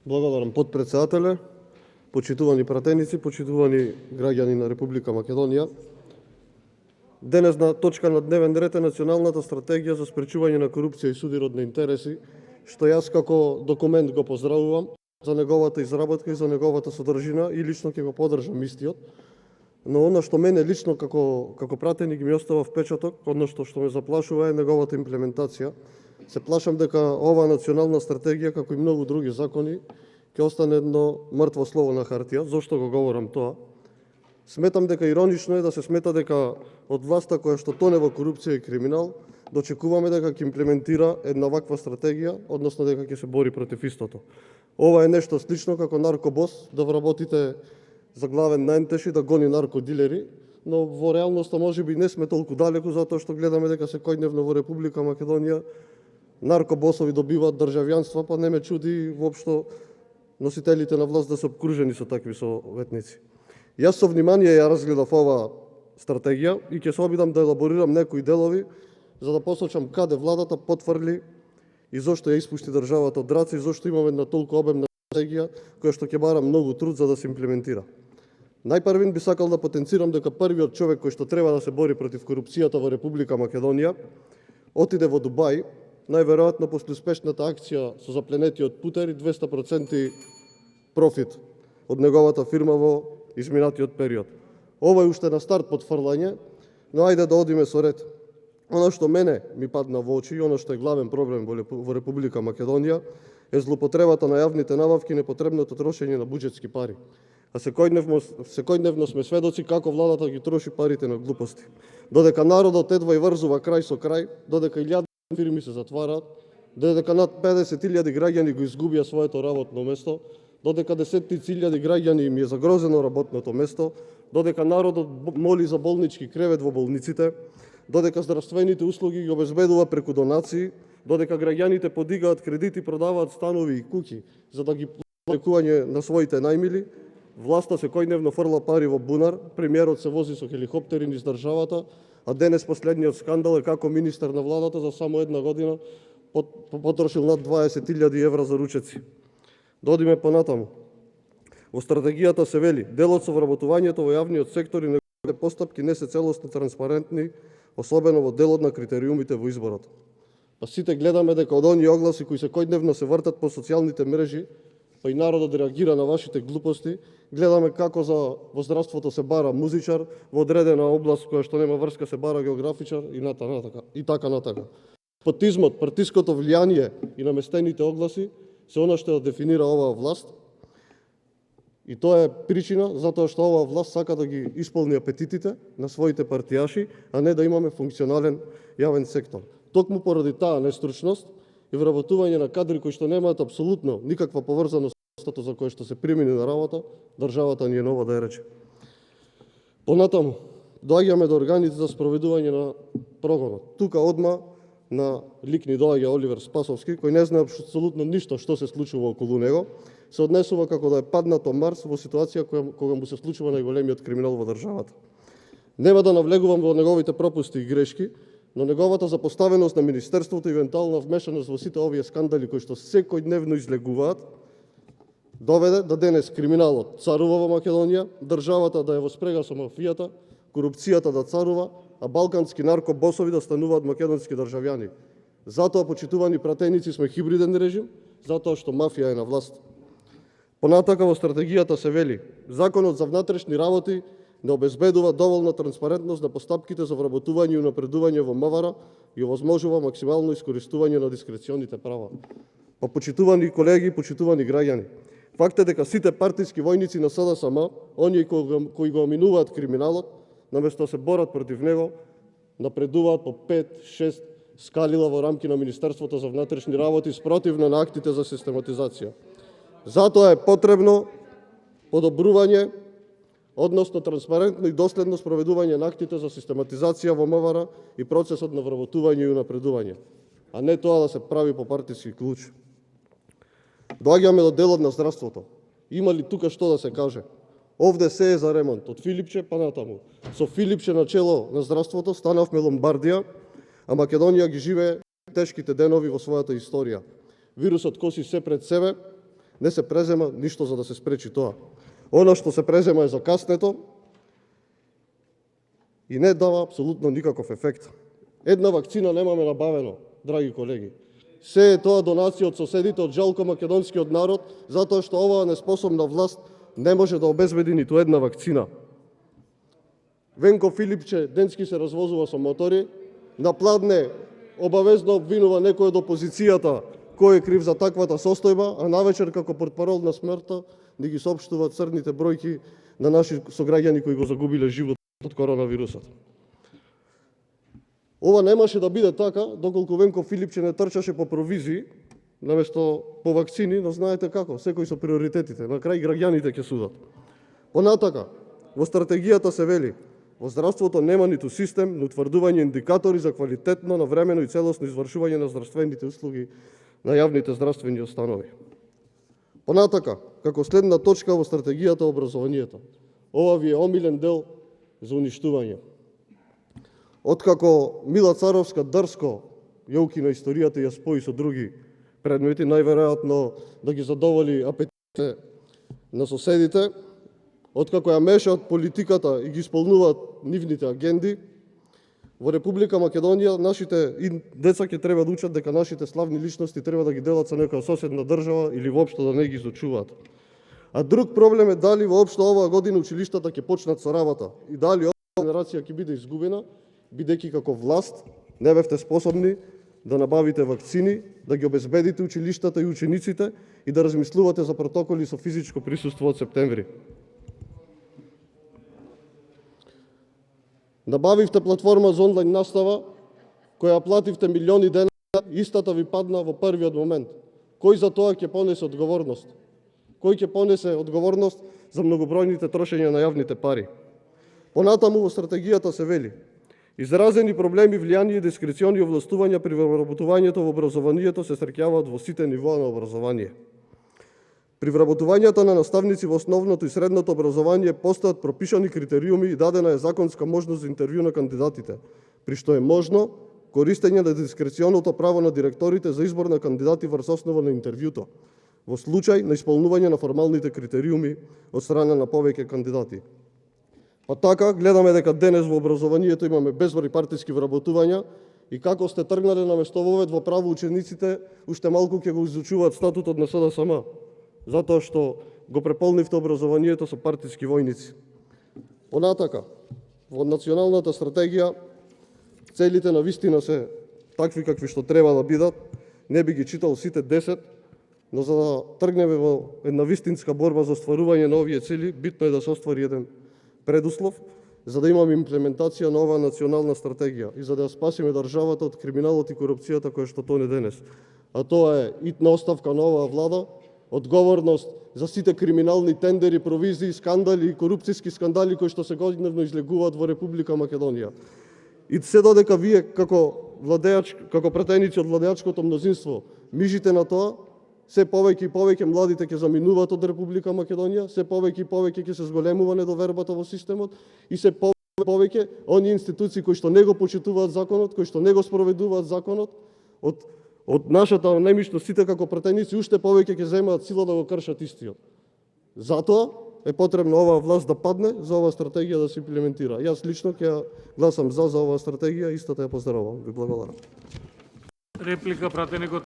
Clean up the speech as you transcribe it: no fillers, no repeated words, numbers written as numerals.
Благодарам, потпредседателе, почитувани пратеници, почитувани граѓани на Република Македонија. Денес на точка на дневен ред е Националната стратегија за спречување на корупција и судиродни интереси, што јас како документ го поздравувам за неговата изработка и за неговата содржина и лично ќе го поддржам истиот. Но она што мене лично како пратеник ми остава впечаток, односно што ме заплашува е неговата имплементација. Се плашам дека ова национална стратегија, како и многу други закони, ќе остане едно мртво слово на хартија. Зошто го говорам тоа? Сметам дека иронично е да се смета дека од власта која што тоне во корупција и криминал, дочекуваме дека ќе имплементира една ваква стратегија, односно дека ќе се бори против истото. Ова е нешто слично како наркобос, да вработите за главен на НТШ и да гони наркодилери, но во реалноста можеби не сме толку далеку, затоа што гледаме дека секојдневно во Република Македонија наркобосови добиваат државјанства, па не ме чуди воопшто носителите на власт да се обкружени со такви советници. Јас со внимание ја разгледав ова стратегија и ќе се обидам да елаборирам некои делови, за да посочам каде владата потврли и зошто ја испушти државата од раце и зошто имаме една толку обемна стратегија која што ќе бара многу труд за да се имплементира. Најпрвин би сакал да потенцирам дека првиот човек кој што треба да се бори против корупцијата во Република Македонија отиде во Дубај, најверојатно после успешната акција со запленетиот путер и 200% профит од неговата фирма во изминатиот период. Ова е уште на старт потфрлање, но ајде да одиме со ред. Оно што мене ми падна во очи и оно што е главен проблем во Република Македонија е злоупотребата на јавните набавки и непотребното трошење на буџетски пари. А секојдневно сме сведоци како владата ги троши парите на глупости. Додека народот едва и врзува крај со крај, додека илјади фирми се затвараат, додека над 50.000 граѓани го изгубија своето работно место, додека десетници илјади граѓани им е загрозено работното место, додека народот моли за болнички кревет во болниците, додека здравствените услуги ги обезбедува преку донации, додека граѓаните подигаат кредити, продаваат станови и куќи за да ги лекување на своите најмили, власта секојдневно фрла пари во бунар, премиерот се вози со хеликоптери низ државата, а денес последниот скандал е како министер на владата за само една година потрошил над 20.000 евра за ручеци. Додиме понатаму. Во стратегијата се вели, делот со вработувањето во јавниот сектор и неговите постапки не се целосно транспарентни, особено во делот на критериумите во изборот. Па сите гледаме дека од оние огласи кои секојдневно се вртат по социјалните мрежи, па и народот реагира на вашите глупости, гледаме како во здравството се бара музичар, во одредена област која што нема врска се бара географичар и така натака. Потизмот, партиското влијание и наместените огласи се она што дефинира оваа власт. И тоа е причина затоа што оваа власт сака да ги исполни апетитите на своите партијаши, а не да имаме функционален јавен сектор. Токму поради таа нестручност и вработување на кадри кои што немаат апсолутно никаква поврзаност со за кое што се примени на работа, државата ни е нова да ја рече. Понатаму, доаѓаме до органите за спроведување на прогонот. Тука одма на лик ни доаѓа Оливер Спасовски, кој не знае апсолутно ништо што се случува околу него, се однесува како да е паднато Марс во ситуација кога му се случува најголемиот криминал во државата. Нема да навлегувам во неговите пропусти и грешки, но неговата запоставеност на Министерството и евентуална вмешаност во сите овие скандали кои што секојдневно излегуваат, доведе да денес криминалот царува во Македонија, државата да е во спрега со мафијата, корупцијата да царува, а балкански наркобосови да стануваат македонски државјани. Затоа, почитувани пратеници, сме хибриден режим, затоа што мафија е на власт. Понатака во стратегијата се вели, Законот за внатрешни работи не обезбедува доволна транспарентност на постапките за вработување и унапредување во МВР и овозможува максимално искористување на дискреционите права. Па почитувани колеги, почитувани граѓани, факт е дека сите партиски војници на СДСМ, оние кои го минуваат криминалот, наместо да се борат против него, напредуваат по 5-6 скалила во рамки на Министерството за внатрешни работи спротивно на актите за систематизација. Затоа е потребно подобрување, односно транспарентно и доследно спроведување на актите за систематизација во МВР и процесот на вработување и унапредување, а не тоа да се прави по партиски клуч. Доаѓаме до делот на здравството. Има ли тука што да се каже? Овде се е за ремонт, од Филипче па натаму. Со Филипче на чело на здравството станавме Ломбардија, а Македонија ги живее тешките денови во својата историја. Вирусот коси се пред себе, Не се презема ништо за да се спречи тоа. Оно што се презема е закаснето и не дава апсолутно никаков ефект. Една вакцина немаме набавено, драги колеги. Се е тоа донација од соседите, од жалко македонскиот народ, затоа што оваа неспособна власт не може да обезбеди ниту една вакцина. Венко Филипче денски се развозува со мотори, на пладне обавезно обвинува некој од опозицијата кој е крив за таквата состојба, а навечер како портпарол на смртта ни ги соопштуваат црните бројки на наши сограѓани кои го загубиле живот од коронавирусот. Ова немаше да биде така доколку Венко Филипче не трчаше по провизии наместо по вакцини, но знаете како, секој со приоритетите, на крај граѓаните ќе судат. Понатака, во стратегијата се вели: во здравството нема ниту систем, но утврдување индикатори за квалитетно, навремено и целосно извршување на здравствените услуги на јавните здравствени установи. Понатака, како следна точка во стратегијата образованието. Ова ви е омилен дел за уништување. Откако Мила Царовска дрско ја укина историјата и ја спои со други предмети, најверојатно да ги задоволи апетитите на соседите, откако ја мешаат политиката и ги исполнуваат нивните агенди, во Република Македонија нашите деца ќе треба да учат дека нашите славни личности треба да ги делат со некоја соседна држава или воопшто да не ги изучуваат. А друг проблем е дали воопшто оваа година училиштата ќе почнат со работа и дали оваа генерација ќе биде изгубена, бидејќи како власт не бевте способни да набавите вакцини, да ги обезбедите училиштата и учениците и да размислувате за протоколи со физичко присуство од септември. Набавивте платформа за онлайн настава, која плативте милиони денара, истата ви падна во првиот момент. Кој за тоа ќе понесе одговорност? Кој ќе понесе одговорност за многобројните трошења на јавните пари? Понатаму во стратегијата се вели: изразени проблеми, влијание и дискрециони овластувања при вработувањето во образованието се среќаваат во сите нивоа на образование. При вработувањето на наставници во основното и средното образование постојат пропишани критериуми и дадена е законска можност за интервју на кандидатите, при што е можно користење на дискреционото право на директорите за избор на кандидати врз основа на интервјуто, во случај на исполнување на формалните критериуми од страна на повеќе кандидати. Па така, гледаме дека денес во образованието имаме безброј партиски вработувања и како сте тргнале наместо вовед во право учениците, уште малку ќе го изучуваат статутот на СДСМ, затоа што го преполнивте образованието со партиски војници. Понатака, во националната стратегија целите на вистина се такви какви што треба да бидат. Не би ги читал сите 10, но за да тргнеме во една вистинска борба за остварување на овие цели, битно е да се оствари еден предуслов за да имаме имплементација на оваа национална стратегија и за да ја спасиме државата од криминалот и корупцијата која што тоне денес. А тоа е итна оставка на оваа влада, одговорност за сите криминални тендери, провизии, скандали и корупцијски скандали кои што секојдневно излегуваат во Република Македонија. И се додека вие како пратеници од владеачкото мнозинство мижите на тоа, се повеќе и повеќе младите ќе заминуваат од Република Македонија, се повеќе и повеќе ќе се зголемува недовербата во системот и се повеќе оние институции кои што не го почитуваат законот, кои што не го спроведуваат законот, од нашата немишност сите како пратеници уште повеќе ќе земаат сила да го кршат истиот. Затоа е потребно оваа власт да падне, за оваа стратегија да се имплементира. Јас лично ќе гласам за оваа стратегија, истата ја поздравувам. Ви благодарам. Реплика пратеникот